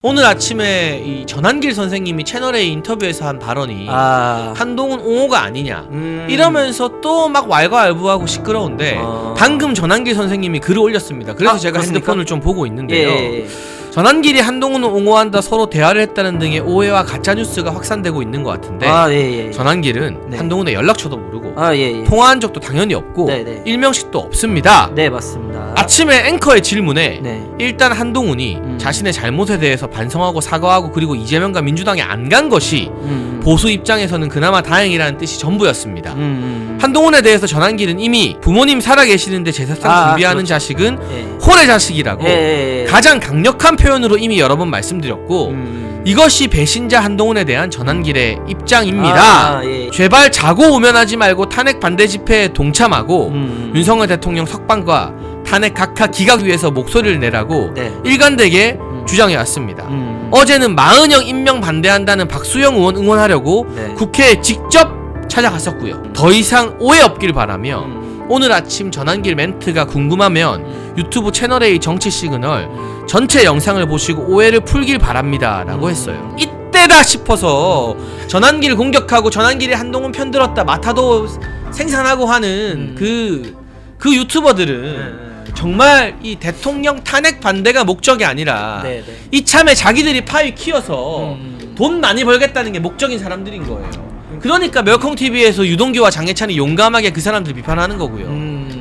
오늘 아침에 이 전한길 선생님이 채널A 인터뷰에서 한 발언이 한동훈 옹호가 아니냐 이러면서 또 막 왈가왈부하고 시끄러운데 방금 전한길 선생님이 글을 올렸습니다. 그래서 제가 그렇습니까? 핸드폰을 좀 보고 있는데요. 전한길이 한동훈을 옹호한다, 서로 대화를 했다는 등의 오해와 가짜뉴스가 확산되고 있는 것 같은데 전한길은 한동훈의 연락처도 모르고 통화한 적도 당연히 없고 일명식도 없습니다. 네, 맞습니다. 아침에 앵커의 질문에 일단 한동훈이 자신의 잘못에 대해서 반성하고 사과하고 그리고 이재명과 민주당에 안 간 것이 보수 입장에서는 그나마 다행이라는 뜻이 전부였습니다. 한동훈에 대해서 전한길은 이미 부모님 살아계시는데 제사상 준비하는 자식은 홀의 자식이라고 가장 강력한 표현으로 이미 여러 번 말씀드렸고 이것이 배신자 한동훈에 대한 전한길의 입장입니다. 제발 자고 우면하지 말고 탄핵 반대 집회에 동참하고 윤석열 대통령 석방과 탄핵 각하 기각 위해서 목소리를 내라고 일관되게 주장해왔습니다. 어제는 마은영 임명 반대한다는 박수영 의원 응원하려고 국회에 직접 찾아갔었고요. 더 이상 오해 없길 바라며 오늘 아침 전한길 멘트가 궁금하면 유튜브 채널A 정치 시그널 전체 영상을 보시고 오해를 풀길 바랍니다 라고 했어요. 이때다 싶어서 전한길 공격하고 전한길이 한동훈 편들었다 마타도 생산하고 하는 그 유튜버들은 정말 이 대통령 탄핵 반대가 목적이 아니라 이참에 자기들이 파위 키워서 돈 많이 벌겠다는 게 목적인 사람들인 거예요. 그러니까 멸콩TV에서 유동규와 장해찬이 용감하게 그 사람들 비판하는 거고요.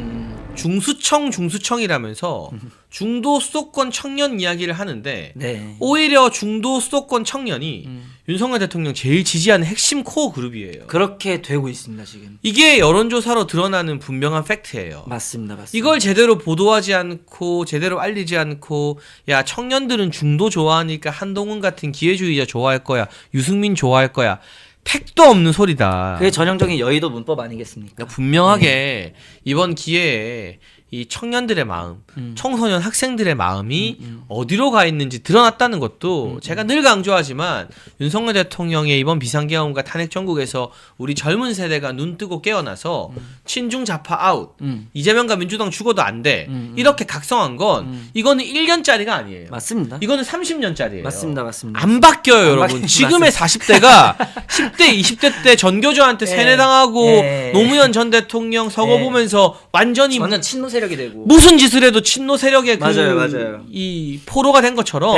중수청이라면서 중도 수도권 청년 이야기를 하는데 오히려 중도 수도권 청년이 윤석열 대통령 제일 지지하는 핵심 코어 그룹이에요. 그렇게 되고 있습니다 지금. 이게 여론조사로 드러나는 분명한 팩트예요. 맞습니다. 이걸 제대로 보도하지 않고 제대로 알리지 않고 야 청년들은 중도 좋아하니까 한동훈 같은 기회주의자 좋아할 거야, 유승민 좋아할 거야, 택도 없는 소리다. 그게 전형적인 여의도 문법 아니겠습니까? 그러니까 분명하게 이번 기회에 이 청년들의 마음, 청소년 학생들의 마음이 어디로 가 있는지 드러났다는 것도 제가 늘 강조하지만 윤석열 대통령의 이번 비상계엄과 탄핵 정국에서 우리 젊은 세대가 눈 뜨고 깨어나서 친중 좌파 아웃, 이재명과 민주당 죽어도 안 돼 이렇게 각성한 건 이거는 1년짜리가 아니에요. 맞습니다. 이거는 30년짜리예요. 맞습니다. 안 바뀌어요, 여러분. 지금의 40대가 10대, 20대 때 전교조한테 세뇌당하고 노무현 전 대통령 서거 보면서 완전 친노 세력이 되고 무슨 짓을 해도 친노 세력의 맞아요. 이 포로가 된 것처럼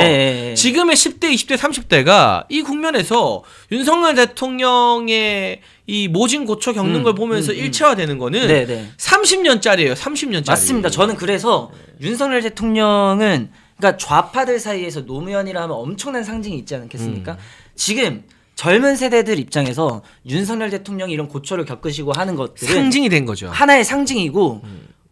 지금의 10대, 20대, 30대가 이 국면에서 윤석열 대통령의 이 모진 고초 겪는 걸 보면서 일체화되는 거는 30년짜리예요. 30년짜리. 맞습니다. 저는 그래서 윤석열 대통령은 그러니까 좌파들 사이에서 노무현이라 하면 엄청난 상징이 있지 않겠습니까? 지금 젊은 세대들 입장에서 윤석열 대통령이 이런 고초를 겪으시고 하는 것들은 상징이 된 거죠. 하나의 상징이고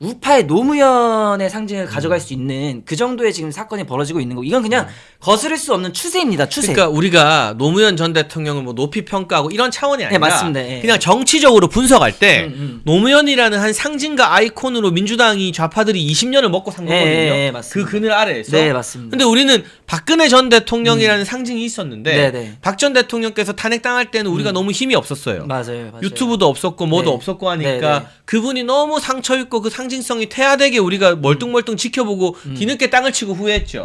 우파의 노무현의 상징을 가져갈 수 있는 그 정도의 지금 사건이 벌어지고 있는 거. 이건 그냥 거스를 수 없는 추세입니다. 추세. 그러니까 우리가 노무현 전 대통령을 뭐 높이 평가하고 이런 차원이 아니라 맞습니다. 그냥 정치적으로 분석할 때 노무현이라는 한 상징과 아이콘으로 민주당이 좌파들이 20년을 먹고 산 거거든요. 그 그늘 아래에서. 네, 맞습니다. 근데 우리는 박근혜 전 대통령이라는 상징이 있었는데 박 전 대통령께서 탄핵당할 때는 우리가 너무 힘이 없었어요. 맞아요. 유튜브도 없었고 뭐도 없었고 하니까 그분이 너무 상처 입고 그 상징성이 퇴화되게 우리가 멀뚱멀뚱 지켜보고 뒤늦게 땅을 치고 후회했죠.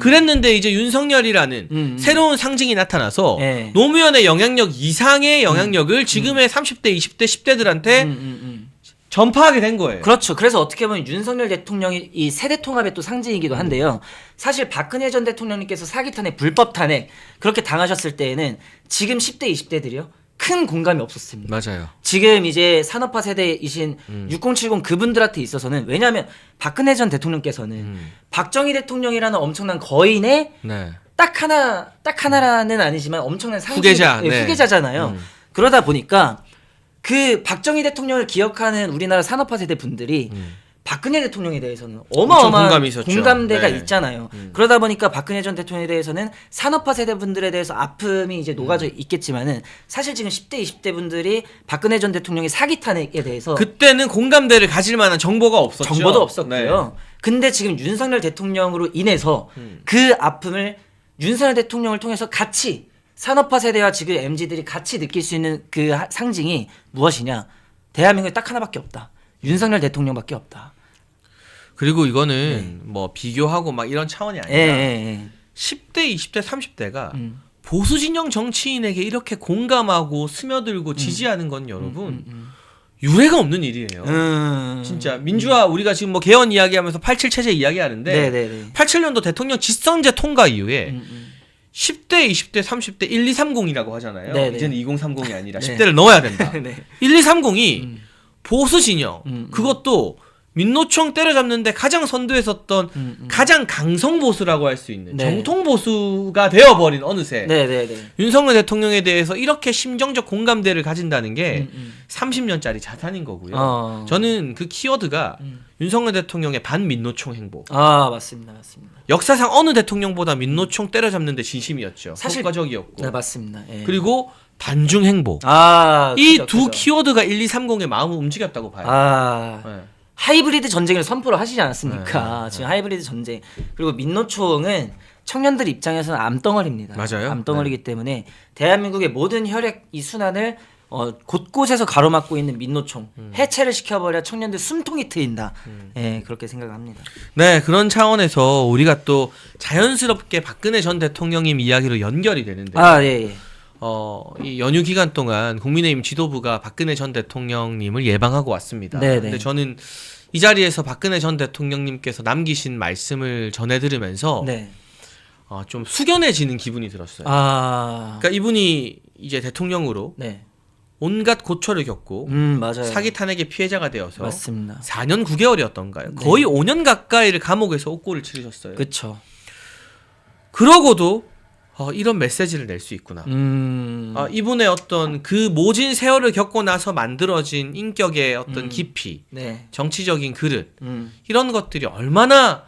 그랬는데 이제 윤석열이라는 새로운 상징이 나타나서 노무현의 영향력 이상의 영향력을 지금의 30대, 20대, 10대들한테 전파하게 된 거예요. 그렇죠. 그래서 어떻게 보면 윤석열 대통령이 이 세대 통합의 또 상징이기도 한데요. 사실 박근혜 전 대통령님께서 사기 탄핵, 불법 탄핵 그렇게 당하셨을 때에는 지금 10대, 20대들이요. 큰 공감이 없었습니다. 맞아요. 지금 이제 산업화 세대이신 6070 그분들한테 있어서는 왜냐하면 박근혜 전 대통령께서는 박정희 대통령이라는 엄청난 거인의 딱 하나라는 아니지만 엄청난 상징 후계자잖아요. 그러다 보니까 그 박정희 대통령을 기억하는 우리나라 산업화 세대 분들이 박근혜 대통령에 대해서는 어마어마한 공감대가 있잖아요. 그러다 보니까 박근혜 전 대통령에 대해서는 산업화 세대 분들에 대해서 아픔이 이제 녹아져 있겠지만은 사실 지금 10대, 20대 분들이 박근혜 전 대통령의 사기 탄핵에 대해서 그때는 공감대를 가질 만한 정보가 없었죠. 정보도 없었고요. 근데 지금 윤석열 대통령으로 인해서 그 아픔을 윤석열 대통령을 통해서 같이 산업화 세대와 지금 MZ들이 같이 느낄 수 있는 그 상징이 무엇이냐? 대한민국에 딱 하나밖에 없다. 윤석열 대통령밖에 없다. 그리고 이거는 뭐 비교하고 막 이런 차원이 아니라 10대, 20대, 30대가 보수 진영 정치인에게 이렇게 공감하고 스며들고 지지하는 건 여러분 유례가 없는 일이에요. 진짜 민주화 우리가 지금 뭐 개헌 이야기하면서 87 체제 이야기하는데 87년도 대통령 직선제 통과 이후에 10대, 20대, 30대 1230이라고 하잖아요. 네네. 이제는 2030이 아니라 10대를 넣어야 된다. 1230이 보수 진영 그것도 민노총 때려잡는데 가장 선두에 섰던 가장 강성 보수라고 할 수 있는 정통 보수가 되어버린 어느새 윤석열 대통령에 대해서 이렇게 심정적 공감대를 가진다는 게 30년짜리 자산인 거고요. 저는 그 키워드가 윤석열 대통령의 반민노총 행보. 맞습니다. 역사상 어느 대통령보다 민노총 때려잡는데 진심이었죠. 사실 효과적이었고. 네, 맞습니다. 예. 그리고 반중 행보. 이 두 키워드가 1230의 마음을 움직였다고 봐요. 네. 하이브리드 전쟁을 선포를 하시지 않았습니까? 지금 하이브리드 전쟁. 그리고 민노총은 청년들 입장에서는 암덩어리입니다. 맞아요. 암덩어리이기 때문에 대한민국의 모든 혈액 이 순환을 곳곳에서 가로막고 있는 민노총 해체를 시켜버려 청년들 숨통이 트인다. 예, 그렇게 생각합니다. 네, 그런 차원에서 우리가 또 자연스럽게 박근혜 전 대통령님 이야기로 연결이 되는데. 예. 이 연휴 기간 동안 국민의힘 지도부가 박근혜 전 대통령님을 예방하고 왔습니다. 근데 저는 이 자리에서 박근혜 전 대통령님께서 남기신 말씀을 전해 들으면서 좀 숙연해지는 기분이 들었어요. 그러니까 이분이 이제 대통령으로 온갖 고초를 겪고 맞아요. 사기 탄핵의 피해자가 되어서 맞습니다. 4년 9개월이었던가요? 거의 5년 가까이를 감옥에서 옥고를 치르셨어요. 그렇죠. 그러고도 이런 메시지를 낼 수 있구나. 이분의 어떤 그 모진 세월을 겪고 나서 만들어진 인격의 어떤 깊이, 정치적인 그릇, 이런 것들이 얼마나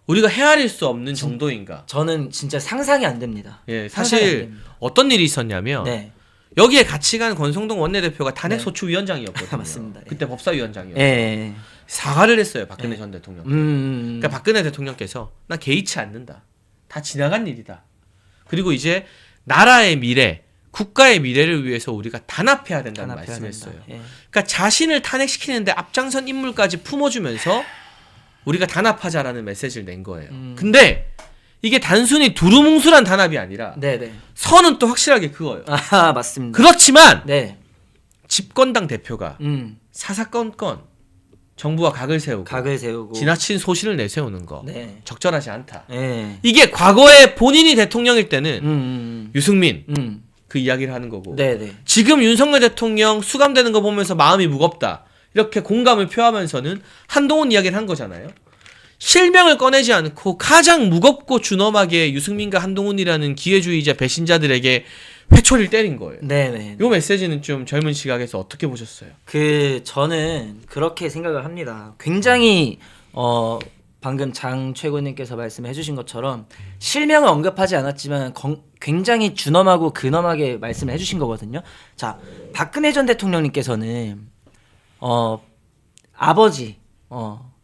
우리가 헤아릴 수 없는 정도인가. 저는 진짜 상상이 안 됩니다. 예, 사실 어떤 일이 있었냐면 여기에 같이 간 권성동 원내대표가 탄핵소추위원장이었거든요. 맞습니다. 그때 법사위원장이었어요. 사과를 했어요, 박근혜 전 대통령. 그러니까 박근혜 대통령께서 나 개의치 않는다. 다 지나간 일이다. 그리고 이제 나라의 미래, 국가의 미래를 위해서 우리가 단합해야 된다는 말씀했어요. 그러니까 자신을 탄핵시키는데 앞장선 인물까지 품어주면서 우리가 단합하자라는 메시지를 낸 거예요. 근데 이게 단순히 두루뭉술한 단합이 아니라 선은 또 확실하게 그거예요. 맞습니다. 그렇지만 집권당 대표가 사사건건 정부와 각을 세우고 지나친 소신을 내세우는 거 적절하지 않다. 이게 과거에 본인이 대통령일 때는 유승민 그 이야기를 하는 거고 지금 윤석열 대통령 수감되는 거 보면서 마음이 무겁다 이렇게 공감을 표하면서는 한동훈 이야기를 한 거잖아요. 실명을 꺼내지 않고 가장 무겁고 준엄하게 유승민과 한동훈이라는 기회주의자 배신자들에게 회초리를 때린 거예요. 요 메시지는 좀 젊은 시각에서 어떻게 보셨어요? 저는 그렇게 생각을 합니다. 굉장히 방금 장 최고님께서 말씀해 주신 것처럼 실명을 언급하지 않았지만 굉장히 준엄하고 근엄하게 말씀을 해 주신 거거든요. 자, 박근혜 전 대통령님께서는 아버지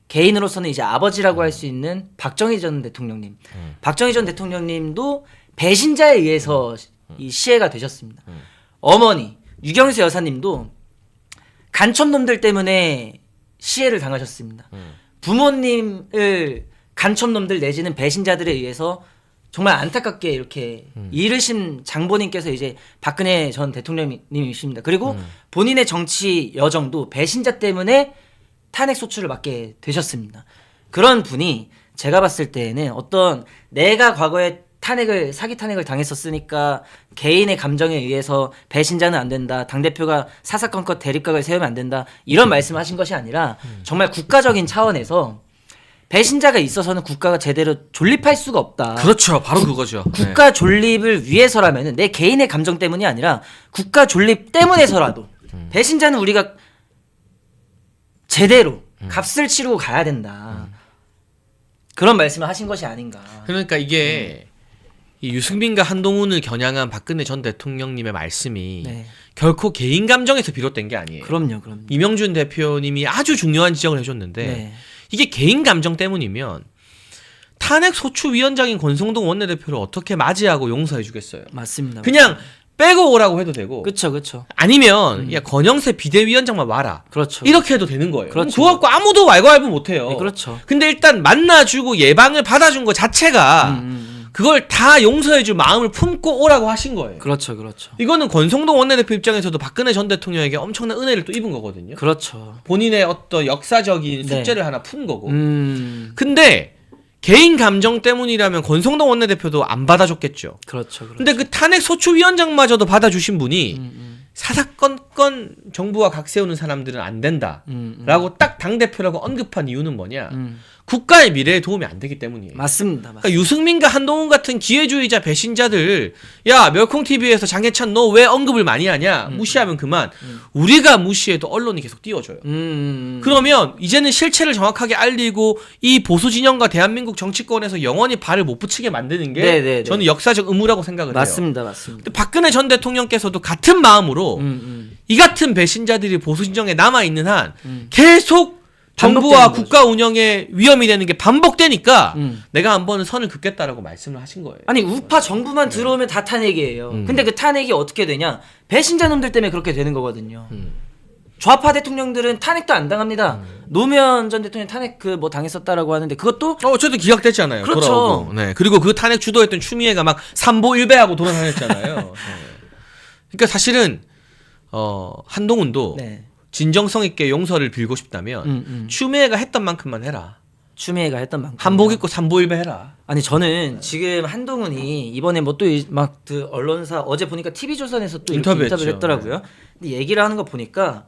개인으로서는 이제 아버지라고 할 수 있는 박정희 전 대통령님. 박정희 전 대통령님도 배신자에 의해서 이 시해가 되셨습니다. 어머니 유경수 여사님도 간첩놈들 때문에 시해를 당하셨습니다. 부모님을 간첩놈들 내지는 배신자들에 의해서 정말 안타깝게 이렇게 잃으신 장보님께서 이제 박근혜 전 대통령님이십니다. 그리고 본인의 정치 여정도 배신자 때문에 탄핵 소추를 받게 되셨습니다. 그런 분이 제가 봤을 때에는 어떤 내가 과거에 사기 탄핵을 당했었으니까 개인의 감정에 의해서 배신자는 안 된다. 당대표가 사사건건 대립각을 세우면 안 된다. 이런 말씀을 하신 것이 아니라 정말 국가적인 차원에서 배신자가 있어서는 국가가 제대로 존립할 수가 없다. 그렇죠. 바로 그거죠. 국가 존립을 위해서라면 내 개인의 감정 때문이 아니라 국가 존립 때문에서라도 배신자는 우리가 제대로 값을 치르고 가야 된다. 그런 말씀을 하신 것이 아닌가. 그러니까 이게 이 유승민과 한동훈을 겨냥한 박근혜 전 대통령님의 말씀이 결코 개인 감정에서 비롯된 게 아니에요. 그럼요. 이명준 대표님이 아주 중요한 지적을 해줬는데 이게 개인 감정 때문이면 탄핵 소추위원장인 권성동 원내대표를 어떻게 맞이하고 용서해 주겠어요. 맞습니다. 그냥 빼고 오라고 해도 되고. 그렇죠. 아니면 야 권영세 비대위원장만 와라. 그렇죠. 이렇게 해도 되는 거예요. 그렇죠. 그거 갖고 아무도 왈가왈부 못 해요. 그렇죠. 근데 일단 만나주고 예방을 받아준 것 자체가 그걸 다 용서해줄 마음을 품고 오라고 하신 거예요. 그렇죠, 그렇죠. 이거는 권성동 원내대표 입장에서도 박근혜 전 대통령에게 엄청난 은혜를 또 입은 거거든요. 그렇죠. 본인의 어떤 역사적인 숙제를 하나 푼 거고. 근데 개인 감정 때문이라면 권성동 원내대표도 안 받아줬겠죠. 그렇죠, 그렇죠. 근데 그 탄핵 소추위원장마저도 받아주신 분이 사사건건 정부와 각 세우는 사람들은 안 된다라고 딱 당대표라고 언급한 이유는 뭐냐. 국가의 미래에 도움이 안 되기 때문이에요. 맞습니다. 그러니까 유승민과 한동훈 같은 기회주의자 배신자들, 야 멸콩TV에서 장해찬 너 왜 언급을 많이 하냐, 무시하면 그만. 우리가 무시해도 언론이 계속 띄워줘요. 그러면 이제는 실체를 정확하게 알리고 이 보수 진영과 대한민국 정치권에서 영원히 발을 못 붙이게 만드는 게 네네네. 저는 역사적 의무라고 생각을 맞습니다, 해요. 맞습니다. 근데 박근혜 전 대통령께서도 같은 마음으로 이 같은 배신자들이 보수 진영에 남아 있는 한 계속 정부와 국가 운영에 위험이 되는 게 반복되니까 내가 한 번은 선을 긋겠다라고 말씀을 하신 거예요. 아니 우파 정부만 들어오면 다 탄핵이에요. 근데 그 탄핵이 어떻게 되냐? 배신자 놈들 때문에 그렇게 되는 거거든요. 좌파 대통령들은 탄핵도 안 당합니다. 노무현 전 대통령 탄핵 그 뭐 당했었다라고 하는데 그것도 어쨌든 기각됐잖아요. 그렇죠. 돌아오고. 네. 그리고 그 탄핵 주도했던 추미애가 막 삼보일배하고 돌아다녔잖아요. 네. 그러니까 사실은 한동훈도 네. 진정성 있게 용서를 빌고 싶다면 추미애가 했던 만큼만 해라. 추미애가 했던 만큼. 한복 입고 삼보일배 해라. 아니 저는 지금 한동훈이 이번에 뭐 또 막 그 언론사 어제 보니까 TV조선에서 또 이렇게 인터뷰를 했더라고요. 근데 얘기를 하는 거 보니까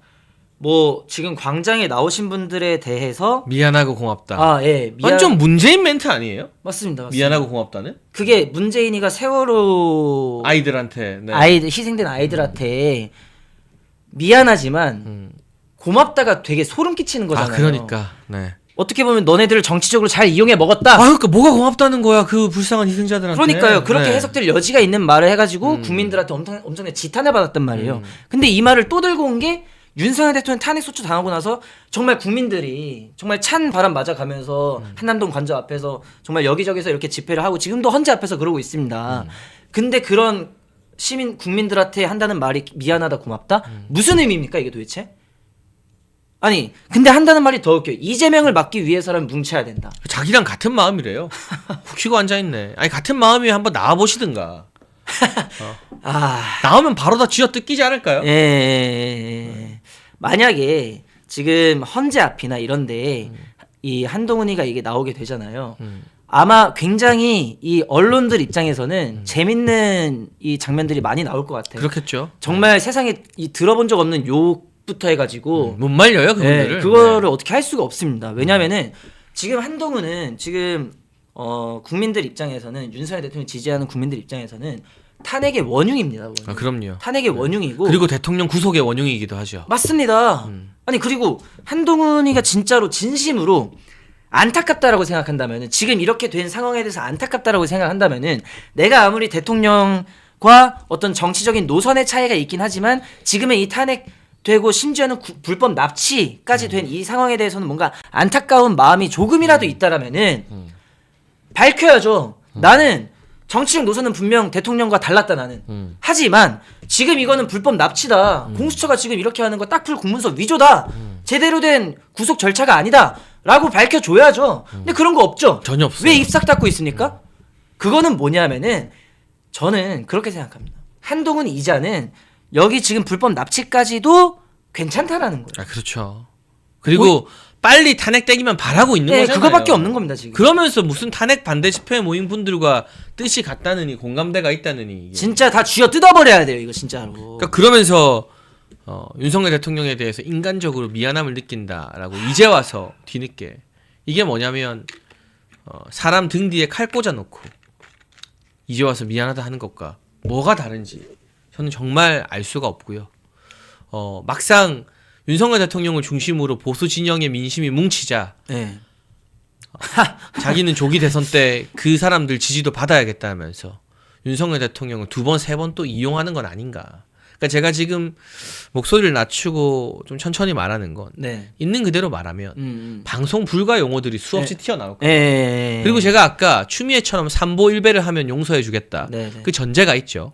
뭐 지금 광장에 나오신 분들에 대해서 미안하고 고맙다. 아, 예. 완전 문재인 멘트 아니에요? 맞습니다. 미안하고 고맙다는? 그게 문재인이가 세월호 아이들한테. 네. 아이들 희생된 아이들한테 미안하지만 고맙다가 되게 소름 끼치는 거잖아요. 아, 그러니까. 네. 어떻게 보면 너네들을 정치적으로 잘 이용해 먹었다. 아, 그러니까 뭐가 고맙다는 거야? 그 불쌍한 희생자들한테. 그러니까요. 그렇게 네. 해석될 여지가 있는 말을 해가지고 국민들한테 엄청나게 지탄을 받았단 말이에요. 근데 이 말을 또 들고 온 게 윤석열 대통령 탄핵 소추 당하고 나서 정말 국민들이 정말 찬 바람 맞아가면서 한남동 관저 앞에서 정말 여기저기서 이렇게 집회를 하고 지금도 헌재 앞에서 그러고 있습니다. 근데 그런 시민 국민들한테 한다는 말이 미안하다 고맙다? 무슨 의미입니까 이게 도대체? 아니 근데 한다는 말이 더 웃겨요. 이재명을 막기 위해서라면 뭉쳐야 된다. 자기랑 같은 마음이래요. 훅 쉬고 앉아있네. 아니 같은 마음이면 한번 나와보시든가. 나오면 바로 다 쥐어 뜯기지 않을까요? 예. 만약에 지금 헌재 앞이나 이런데 이 한동훈이가 이게 나오게 되잖아요. 아마 굉장히 이 언론들 입장에서는 재밌는 이 장면들이 많이 나올 것 같아요. 그렇겠죠. 정말 세상에 이 들어본 적 없는 욕부터 해가지고 못 말려요 그분들을. 그거를 어떻게 할 수가 없습니다. 왜냐면은 지금 한동훈은 지금 국민들 입장에서는 윤석열 대통령 지지하는 국민들 입장에서는 탄핵의 원흉입니다. 원흉. 아, 그럼요. 탄핵의 원흉이고 그리고 대통령 구속의 원흉이기도 하죠. 맞습니다. 아니 그리고 한동훈이가 진짜로 진심으로 안타깝다라고 생각한다면은 지금 이렇게 된 상황에 대해서 안타깝다라고 생각한다면은 내가 아무리 대통령과 어떤 정치적인 노선의 차이가 있긴 하지만 지금의 이 탄핵 되고 심지어는 불법 납치까지 된 이 상황에 대해서는 뭔가 안타까운 마음이 조금이라도 있다라면은 밝혀야죠. 나는 정치적 노선은 분명 대통령과 달랐다 나는. 하지만 지금 이거는 불법 납치다. 공수처가 지금 이렇게 하는 거 딱풀 공문서 위조다. 제대로 된 구속 절차가 아니다. 라고 밝혀줘야죠. 근데 그런 거 없죠. 전혀 없어요. 왜 입 싹 닫고 있습니까? 그거는 뭐냐면은 저는 그렇게 생각합니다. 한동훈 이자는 여기 지금 불법 납치까지도 괜찮다라는 거예요. 아 그렇죠. 그리고 빨리 탄핵되기만 바라고 있는 거잖아요. 그거밖에 없는 겁니다 지금. 그러면서 무슨 탄핵 반대 집회 모임 분들과 뜻이 같다느니 공감대가 있다느니 이게. 진짜 다 쥐어 뜯어버려야 돼요 이거 진짜로. 그러니까 그러면서 윤석열 대통령에 대해서 인간적으로 미안함을 느낀다라고 이제 와서 뒤늦게 이게 뭐냐면 사람 등 뒤에 칼 꽂아놓고 이제 와서 미안하다 하는 것과 뭐가 다른지 저는 정말 알 수가 없고요. 막상 윤석열 대통령을 중심으로 보수 진영의 민심이 뭉치자 네. 자기는 조기 대선 때 그 사람들 지지도 받아야겠다면서 윤석열 대통령을 2번, 3번 또 이용하는 건 아닌가. 그러니까 제가 지금 목소리를 낮추고 좀 천천히 말하는 건 네. 있는 그대로 말하면 방송 불가 용어들이 수없이 튀어나올 거예요. 그리고 제가 아까 추미애처럼 삼보일배를 하면 용서해 주겠다. 그 전제가 있죠.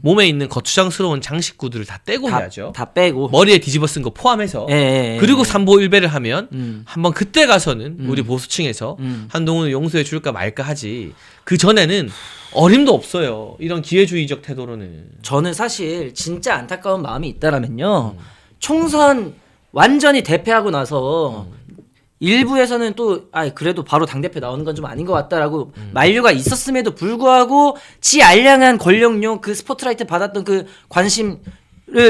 몸에 있는 거추장스러운 장식구들을 다 떼고 해야죠. 다 빼고 머리에 뒤집어 쓴 거 포함해서. 그리고 삼보일배를 하면 한번 그때 가서는 우리 보수층에서 한동훈을 용서해 줄까 말까 하지. 그 전에는 어림도 없어요. 이런 기회주의적 태도로는. 저는 사실 진짜 안타까운 마음이 있다라면요. 총선 완전히 대패하고 나서 일부에서는 또 그래도 바로 당대표 나오는 건 좀 아닌 것 같다라고 만류가 있었음에도 불구하고 지 알량한 권력용 그 스포트라이트 받았던 그 관심을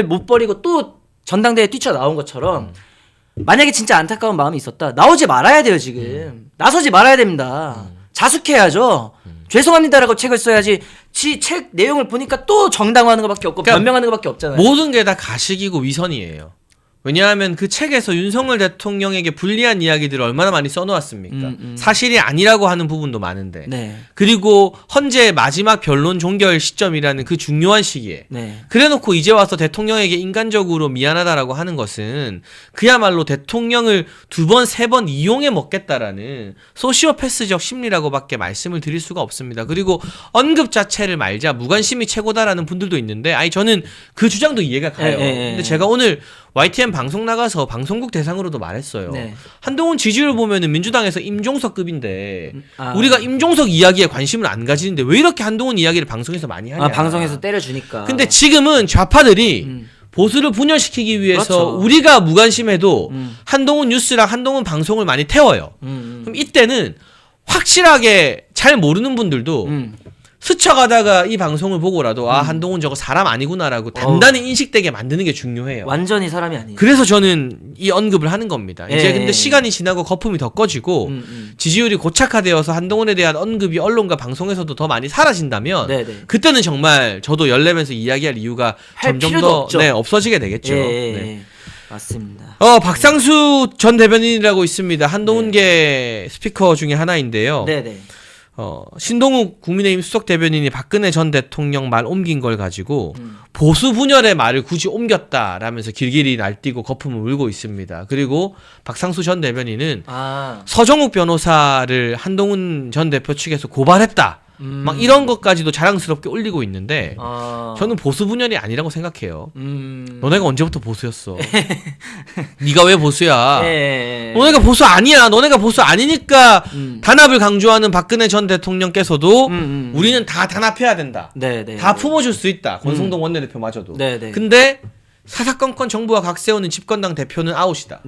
못 버리고 또 전당대회에 뛰쳐나온 것처럼 만약에 진짜 안타까운 마음이 있었다. 나오지 말아야 돼요 지금. 나서지 말아야 됩니다. 자숙해야죠. 죄송합니다라고 책을 써야지. 지 책 내용을 보니까 또 정당화하는 것밖에 없고 그러니까 변명하는 것밖에 없잖아요. 모든 게 다 가식이고 위선이에요. 왜냐하면 그 책에서 윤석열 대통령에게 불리한 이야기들을 얼마나 많이 써놓았습니까? 사실이 아니라고 하는 부분도 많은데. 네. 그리고 헌재의 마지막 변론 종결 시점이라는 그 중요한 시기에. 네. 그래놓고 이제 와서 대통령에게 인간적으로 미안하다라고 하는 것은 그야말로 대통령을 2번, 3번 이용해 먹겠다라는 소시오패스적 심리라고밖에 말씀을 드릴 수가 없습니다. 그리고 언급 자체를 말자 무관심이 최고다라는 분들도 있는데 저는 그 주장도 이해가 가요. 근데 제가 오늘 YTN 방송 나가서 방송국 대상으로도 말했어요. 네. 한동훈 지지율 보면은 민주당에서 임종석급인데 우리가 임종석 이야기에 관심을 안 가지는데 왜 이렇게 한동훈 이야기를 방송에서 많이 하냐. 방송에서 때려주니까. 근데 지금은 좌파들이 보수를 분열시키기 위해서 그렇죠. 우리가 무관심해도 한동훈 뉴스랑 한동훈 방송을 많이 태워요. 그럼 이때는 확실하게 잘 모르는 분들도 스쳐가다가 이 방송을 보고라도 한동훈 저거 사람 아니구나라고 단단히 인식되게 만드는 게 중요해요. 완전히 사람이 아니에요. 그래서 저는 이 언급을 하는 겁니다. 이제 근데 시간이 지나고 거품이 더 꺼지고 지지율이 고착화되어서 한동훈에 대한 언급이 언론과 방송에서도 더 많이 사라진다면 그때는 정말 저도 열내면서 이야기할 이유가 점점 더 없어지게 되겠죠. 네. 맞습니다. 박상수 전 대변인이라고 있습니다. 한동훈계 스피커 중에 하나인데요. 네네. 신동욱 국민의힘 수석 대변인이 박근혜 전 대통령 말 옮긴 걸 가지고 보수 분열의 말을 굳이 옮겼다라면서 길길이 날뛰고 거품을 울고 있습니다. 그리고 박상수 전 대변인은 서정욱 변호사를 한동훈 전 대표 측에서 고발했다. 막 이런 것까지도 자랑스럽게 올리고 있는데 저는 보수 분열이 아니라고 생각해요. 너네가 언제부터 보수였어? 네가 왜 보수야? 너네가 보수 아니야. 너네가 보수 아니니까 단합을 강조하는 박근혜 전 대통령께서도 우리는 다 단합해야 된다. 다 품어줄 수 있다. 권성동 원내대표마저도. 근데 사사건건 정부와 각 세우는 집권당 대표는 아웃이다.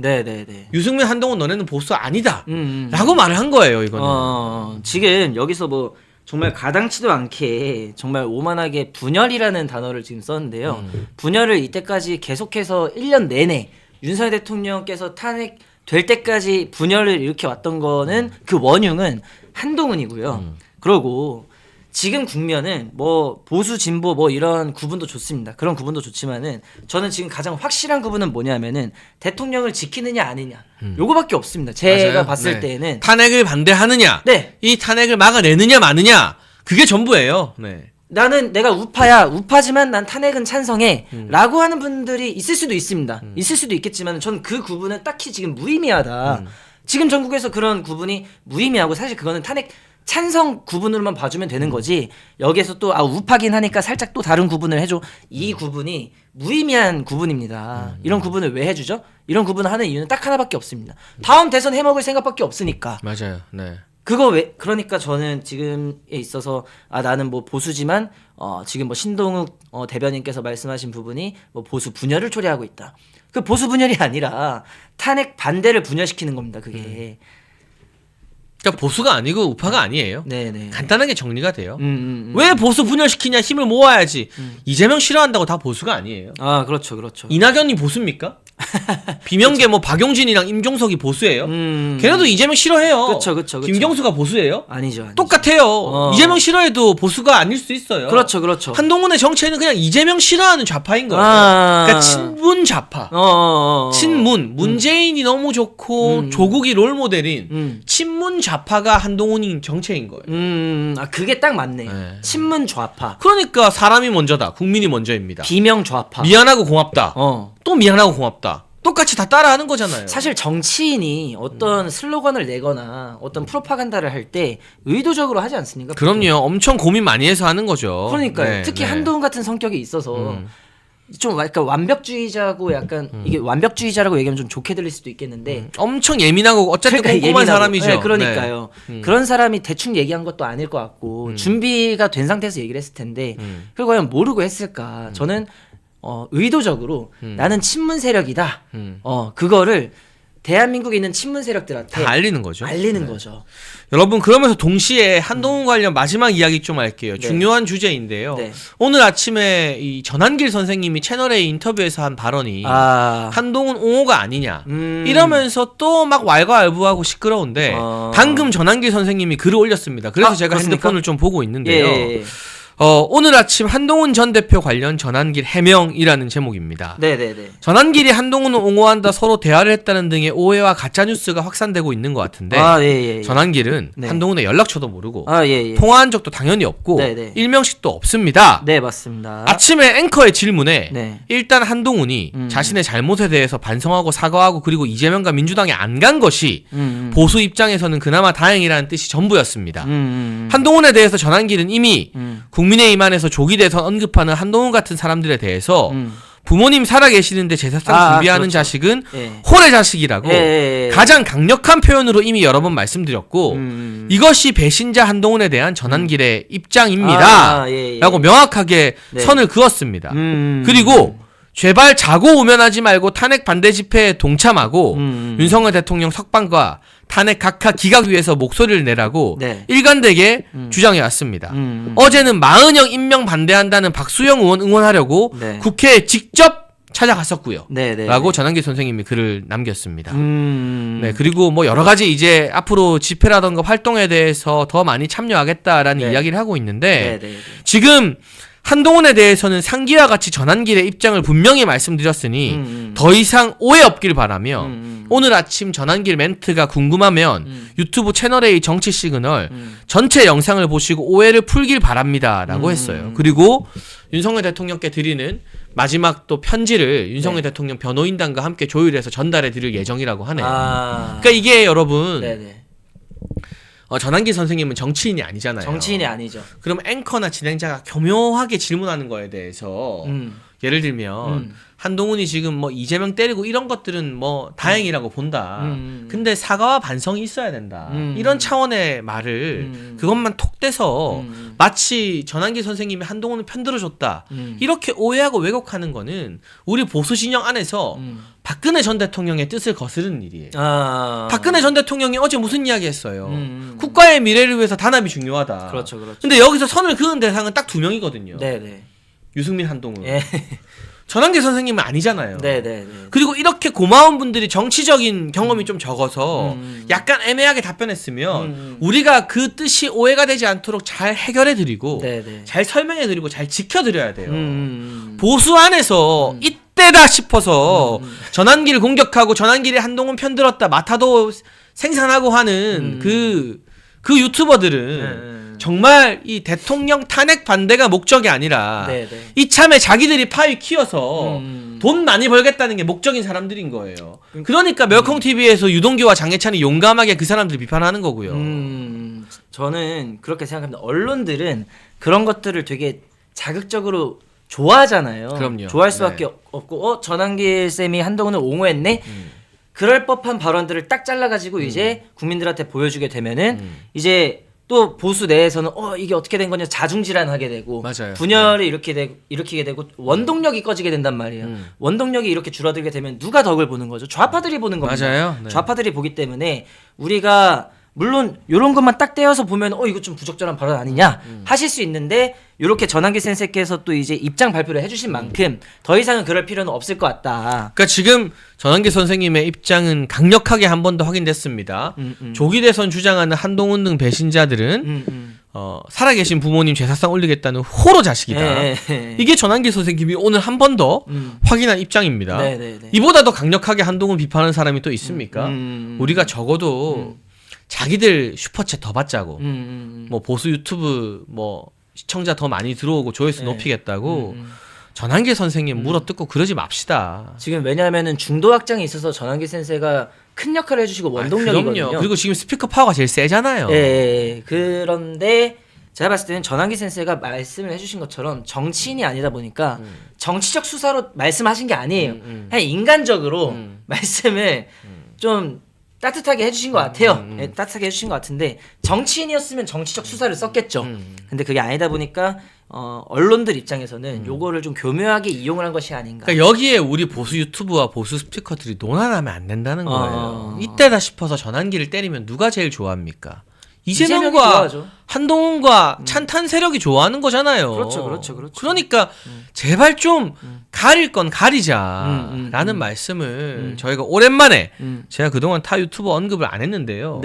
유승민 한동훈 너네는 보수 아니다. 라고 말을 한 거예요. 이거는. 지금 여기서 뭐 정말 가당치도 않게 정말 오만하게 분열이라는 단어를 지금 썼는데요. 분열을 이때까지 계속해서 1년 내내 윤석열 대통령께서 탄핵될 때까지 분열을 일으켜 왔던 거는 그 원흉은 한동훈이고요. 그리고 지금 국면은 뭐 보수 진보 뭐 이런 구분도 좋습니다. 그런 구분도 좋지만은 저는 지금 가장 확실한 구분은 뭐냐면은 대통령을 지키느냐 아니냐 요거밖에 없습니다. 제가 맞아요. 봤을 때는 탄핵을 반대하느냐, 이 탄핵을 막아내느냐 마느냐 그게 전부예요. 나는 내가 우파야. 우파지만 난 탄핵은 찬성해. 라고 하는 분들이 있을 수도 있습니다. 있을 수도 있겠지만 전 그 구분은 딱히 지금 무의미하다. 지금 전국에서 그런 구분이 무의미하고 사실 그거는 탄핵 찬성 구분으로만 봐주면 되는 거지. 여기에서 또 우파긴 하니까 살짝 또 다른 구분을 해줘. 이 구분이 무의미한 구분입니다. 이런 구분을 왜 해주죠? 이런 구분을 하는 이유는 딱 하나밖에 없습니다. 다음 대선 해먹을 생각밖에 없으니까. 맞아요. 그거 왜 그러니까 저는 지금에 있어서 나는 뭐 보수지만 지금 뭐 신동욱 대변인께서 말씀하신 부분이 뭐 보수 분열을 초래하고 있다. 그 보수 분열이 아니라 탄핵 반대를 분열시키는 겁니다. 그게. 그러니까 보수가 아니고 우파가 아니에요. 네네. 간단하게 정리가 돼요. 왜 보수 분열시키냐? 힘을 모아야지. 이재명 싫어한다고 다 보수가 아니에요. 그렇죠. 이낙연이 보수입니까? 비명계 뭐 박용진이랑 임종석이 보수예요? 걔네도 이재명 싫어해요. 그쵸. 김경수가 보수예요? 아니죠. 똑같아요. 이재명 싫어해도 보수가 아닐 수 있어요. 그렇죠. 한동훈의 정체는 그냥 이재명 싫어하는 좌파인 거예요. 그러니까 친문 좌파. 친문. 문재인이 너무 좋고 조국이 롤모델인 친문 좌파가 한동훈이 정체인 거예요. 그게 딱 맞네. 친문 좌파. 그러니까 사람이 먼저다. 국민이 먼저입니다. 비명 좌파. 미안하고 고맙다. 또 미안하고 고맙다. 똑같이 다 따라하는 거잖아요. 사실 정치인이 어떤 슬로건을 내거나 어떤 프로파간다를 할 때 의도적으로 하지 않습니까? 그럼요. 엄청 고민 많이 해서 하는 거죠. 그러니까요. 특히 한동훈 같은 성격이 있어서 좀 약간 완벽주의자고 약간 이게 완벽주의자라고 얘기하면 좀 좋게 들릴 수도 있겠는데 엄청 예민하고 어쨌든 그러니까 꼼꼼한 예민하고. 사람이죠. 네, 그러니까요. 그런 사람이 대충 얘기한 것도 아닐 것 같고 준비가 된 상태에서 얘기를 했을 텐데 그걸 과연 모르고 했을까? 저는 의도적으로 나는 친문 세력이다. 그거를 대한민국에 있는 친문 세력들한테 다 알리는 거죠. 거죠. 여러분 그러면서 동시에 한동훈 관련 마지막 이야기 좀 할게요. 중요한 주제인데요. 오늘 아침에 이 전한길 선생님이 채널A 인터뷰에서 한 발언이 한동훈 옹호가 아니냐 이러면서 또 막 왈가왈부하고 시끄러운데 방금 전한길 선생님이 글을 올렸습니다. 그래서 제가 그렇습니까? 핸드폰을 좀 보고 있는데요. 예. 오늘 아침 한동훈 전 대표 관련 전한길 해명이라는 제목입니다. 네네네. 전한길이 한동훈을 옹호한다, 서로 대화를 했다는 등의 오해와 가짜뉴스가 확산되고 있는 것 같은데 예. 전한길은 네. 한동훈의 연락처도 모르고 예. 통화한 적도 당연히 없고 네네. 일명식도 없습니다. 네, 맞습니다. 아침에 앵커의 질문에 네. 일단 한동훈이 자신의 잘못에 대해서 반성하고 사과하고 그리고 이재명과 민주당에 안 간 것이 보수 입장에서는 그나마 다행이라는 뜻이 전부였습니다. 한동훈에 대해서 전한길은 이미 국민의힘 안에서 조기 대선 언급하는 한동훈 같은 사람들에 대해서 부모님 살아계시는데 제사상 준비하는 그렇죠. 자식은 예. 홀의 자식이라고 예. 가장 강력한 표현으로 이미 여러 번 말씀드렸고 이것이 배신자 한동훈에 대한 전한길의 입장입니다. 라고 명확하게 네. 선을 그었습니다. 그리고 제발 자고 우면하지 말고 탄핵 반대 집회에 동참하고 윤석열 대통령 석방과 탄핵 각하 기각 위해서 목소리를 내라고 네. 일관되게 주장해 왔습니다. 어제는 마은영 임명 반대한다는 박수영 의원 응원하려고 네. 국회에 직접 찾아갔었고요. 네. 라고 전한길 선생님이 글을 남겼습니다. 네, 그리고 뭐 여러 가지 이제 앞으로 집회라던가 활동에 대해서 더 많이 참여하겠다라는 네. 이야기를 하고 있는데 네. 지금 한동훈에 대해서는 상기와 같이 전한길의 입장을 분명히 말씀드렸으니 더 이상 오해 없길 바라며 오늘 아침 전한길 멘트가 궁금하면 유튜브 채널A 정치 시그널 전체 영상을 보시고 오해를 풀길 바랍니다 라고 했어요. 그리고 윤석열 대통령께 드리는 마지막 또 편지를 윤석열 대통령 변호인단과 함께 조율해서 전달해 드릴 예정이라고 하네요. 그러니까 이게 여러분 전한길 선생님은 정치인이 아니잖아요. 정치인이 아니죠. 그럼 앵커나 진행자가 교묘하게 질문하는 거에 대해서 예를 들면 한동훈이 지금 뭐 이재명 때리고 이런 것들은 뭐 다행이라고 본다. 근데 사과와 반성이 있어야 된다. 이런 차원의 말을 그것만 톡 떼서 마치 전한길 선생님이 한동훈을 편들어줬다. 이렇게 오해하고 왜곡하는 거는 우리 보수 진영 안에서 박근혜 전 대통령의 뜻을 거스르는 일이에요. 박근혜 전 대통령이 어제 무슨 이야기 했어요? 국가의 미래를 위해서 단합이 중요하다. 그렇죠. 근데 여기서 선을 그은 대상은 딱 2명이거든요. 네네. 유승민, 한동훈. 예. 전한길 선생님은 아니잖아요. 네네. 그리고 이렇게 고마운 분들이 정치적인 경험이 좀 적어서 약간 애매하게 답변했으면 우리가 그 뜻이 오해가 되지 않도록 잘 해결해드리고 네네. 잘 설명해드리고 잘 지켜드려야 돼요. 보수 안에서 이때다 싶어서 전한길 공격하고 전한길이 한동훈 편들었다 마타도 생산하고 하는 그 유튜버들은 정말 이 대통령 탄핵 반대가 목적이 아니라 이참에 자기들이 파위 키워서 돈 많이 벌겠다는 게 목적인 사람들인 거예요. 그러니까 멸콩TV에서 유동규와 장해찬이 용감하게 그 사람들 비판하는 거고요. 저는 그렇게 생각합니다. 언론들은 그런 것들을 되게 자극적으로 좋아하잖아요. 그럼요. 좋아할 수밖에 없고 전한길 쌤이 한동훈을 옹호했네? 그럴 법한 발언들을 딱 잘라가지고 이제 국민들한테 보여주게 되면은 이제 또 보수 내에서는 이게 어떻게 된 거냐 자중질환하게 되고 맞아요. 분열이 일으키게 되고 원동력이 꺼지게 된단 말이에요. 원동력이 이렇게 줄어들게 되면 누가 덕을 보는 거죠? 좌파들이 보는 겁니다. 맞아요. 네. 좌파들이 보기 때문에 우리가 물론 요런 것만 딱 떼어서 보면 이거 좀 부적절한 발언 아니냐 하실 수 있는데 요렇게 전환기 센세께서 또 이제 입장 발표를 해주신 만큼 더 이상은 그럴 필요는 없을 것 같다. 그러니까 지금 전환기 선생님의 입장은 강력하게 한 번 더 확인됐습니다. 조기 대선 주장하는 한동훈 등 배신자들은 살아계신 부모님 제사상 올리겠다는 호로 자식이다. 이게 전환기 선생님이 오늘 한 번 더 확인한 입장입니다. 이보다 더 강력하게 한동훈 비판하는 사람이 또 있습니까? 우리가 적어도 자기들 슈퍼챗 더 받자고 뭐 보수 유튜브 뭐 시청자 더 많이 들어오고 조회수 높이겠다고 전환기 선생님 물어뜯고 그러지 맙시다. 지금 왜냐하면은 중도 확장에 있어서 전환기 센세가 큰 역할을 해주시고 원동력이거든요. 그럼요. 그리고 지금 스피커 파워가 제일 세잖아요. 그런데 제가 봤을 때는 전환기 센세가 말씀을 해주신 것처럼 정치인이 아니다 보니까 정치적 수사로 말씀하신 게 아니에요. 그냥 인간적으로 말씀을 좀 따뜻하게 해주신 것 같아요. 따뜻하게 해주신 것 같은데 정치인이었으면 정치적 수사를 썼겠죠. 근데 그게 아니다 보니까 언론들 입장에서는 요거를 좀 교묘하게 이용을 한 것이 아닌가. 그러니까 여기에 우리 보수 유튜브와 보수 스피커들이 논란하면 안 된다는 거예요. 이때다 싶어서 전환기를 때리면 누가 제일 좋아합니까? 이재명과 한동훈과 찬탄 세력이 좋아하는 거잖아요. 그렇죠. 그러니까 제발 좀 가릴 건 가리자라는 말씀을 저희가 오랜만에 제가 그동안 타 유튜버 언급을 안 했는데요.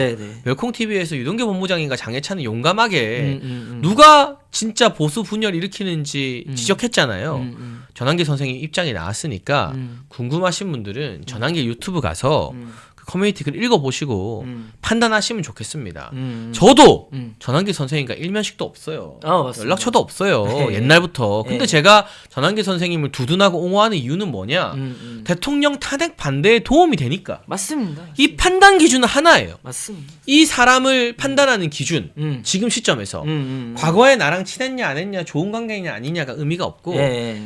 멸콩 TV에서 유동규 본부장인가 장해찬은 용감하게 누가 진짜 보수 분열 일으키는지 지적했잖아요. 전환기 선생님 입장이 나왔으니까 궁금하신 분들은 전환기 유튜브 가서 커뮤니티 글 읽어보시고 판단하시면 좋겠습니다. 저도 전환기 선생님과 일면식도 없어요. 연락처도 없어요. 옛날부터. 근데 제가 전환기 선생님을 두둔하고 옹호하는 이유는 뭐냐? 대통령 탄핵 반대에 도움이 되니까. 맞습니다. 이 판단 기준은 하나예요. 맞습니다. 이 사람을 판단하는 기준, 지금 시점에서 과거에 나랑 친했냐 안 했냐, 좋은 관계냐 아니냐가 의미가 없고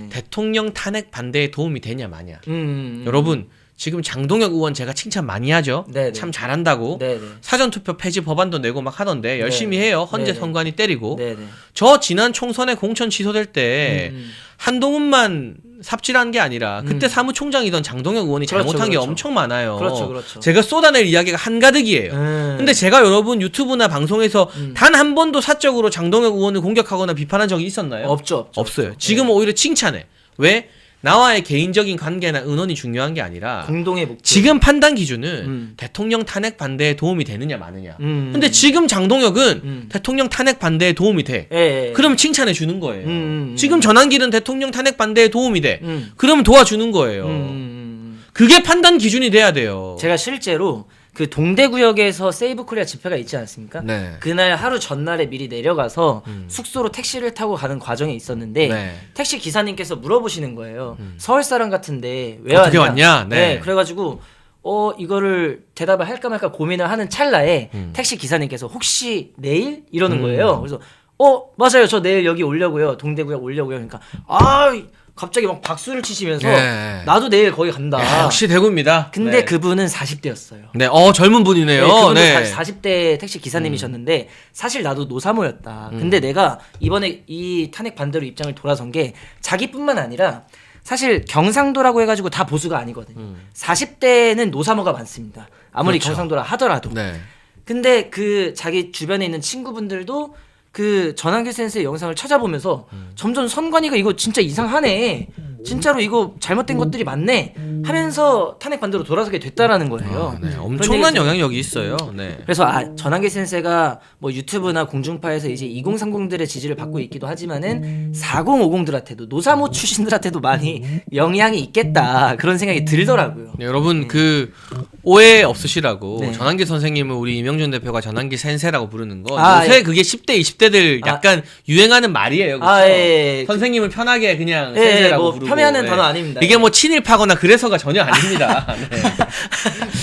대통령 탄핵 반대에 도움이 되냐 마냐. 여러분 지금 장동혁 의원 제가 칭찬 많이 하죠. 참 잘한다고. 사전투표 폐지 법안도 내고 막 하던데 열심히 해요. 헌재 선관위 때리고. 저 지난 총선에 공천 취소될 때 한동훈만 삽질한 게 아니라 그때 사무총장이던 장동혁 의원이 잘못한 게 엄청 많아요. 제가 쏟아낼 이야기가 한가득이에요. 근데 제가 여러분 유튜브나 방송에서 단 한 번도 사적으로 장동혁 의원을 공격하거나 비판한 적이 있었나요? 없어요. 지금 오히려 칭찬해. 왜? 나와의 개인적인 관계나 은원이 중요한 게 아니라 공동의 목표. 지금 판단 기준은 대통령 탄핵 반대에 도움이 되느냐 마느냐. 근데 지금 장동혁은 대통령 탄핵 반대에 도움이 돼. 그럼 칭찬해 주는 거예요. 지금 전환기는 대통령 탄핵 반대에 도움이 돼. 그러면 도와주는 거예요. 그게 판단 기준이 돼야 돼요. 제가 실제로 그 동대구역에서 세이브 코리아 집회가 있지 않습니까? 그날 하루 전날에 미리 내려가서 숙소로 택시를 타고 가는 과정에 있었는데 택시 기사님께서 물어보시는 거예요. 서울 사람 같은데 왜 어떻게 왔냐? 그래가지고 이거를 대답을 할까 말까 고민을 하는 찰나에 택시 기사님께서 혹시 내일? 이러는 거예요. 그래서 맞아요. 저 내일 여기 오려고요. 동대구역 오려고요. 그러니까 갑자기 막 박수를 치시면서 나도 내일 거기 간다. 역시 대구입니다. 근데 그분은 40대였어요. 젊은 분이네요. 그분도 40대 택시 기사님이셨는데 사실 나도 노사모였다. 근데 내가 이번에 이 탄핵 반대로 입장을 돌아선 게 자기뿐만 아니라 사실 경상도라고 해가지고 다 보수가 아니거든요. 40대는 노사모가 많습니다. 아무리 경상도라 하더라도. 근데 그 자기 주변에 있는 친구분들도 그 전환기 센스의 영상을 찾아보면서 점점 선관위가 이거 진짜 이상하네, 진짜로 이거 잘못된 것들이 많네 하면서 탄핵 반대로 돌아서게 됐다라는 거예요. 엄청난 영향력이 있어요. 그래서 전환기 센세가 뭐 유튜브나 공중파에서 이제 2030들의 지지를 받고 있기도 하지만은 4050들한테도 노사모 출신들한테도 많이 영향이 있겠다 그런 생각이 들더라고요. 여러분 그 오해 없으시라고 전환기 선생님은 우리 이명준 대표가 전환기 센세라고 부르는 거 요새 그게 10대 20대들 약간 유행하는 말이에요. 그렇죠? 선생님을 편하게 그냥 센세라고 부르고 폄훼하는 단어 아닙니다. 이게 뭐 친일파거나 그래서가 전혀 아닙니다.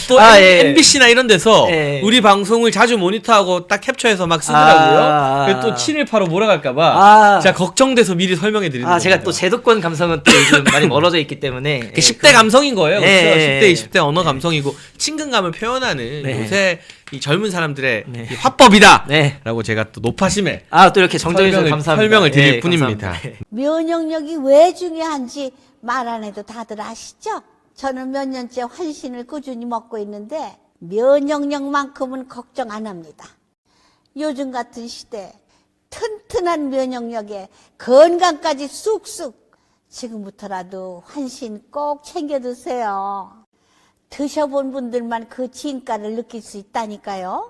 또 MBC나 이런 데서 우리 방송을 자주 모니터하고 딱 캡처해서 막 쓰더라고요. 또 친일파로 몰아갈까봐 제가 걱정돼서 미리 설명해드리는 거예요. 제가 또 제도권 감성은 또 요즘 많이 멀어져 있기 때문에 10대 감성인 거예요. 그렇죠? 10대 20대 언어 감성이고 친근감을 표현하는 요새 이 젊은 사람들의 이 화법이다 라고 제가 또 높아심에 또 이렇게 정정해주셔서 감사합니다. 설명을 드릴 뿐입니다. 면역력이 왜 중요한지 말 안 해도 다들 아시죠? 저는 몇 년째 환신을 꾸준히 먹고 있는데 면역력만큼은 걱정 안 합니다. 요즘 같은 시대 튼튼한 면역력에 건강까지 쑥쑥, 지금부터라도 환신 꼭 챙겨 드세요. 드셔본 분들만 그 진가를 느낄 수 있다니까요.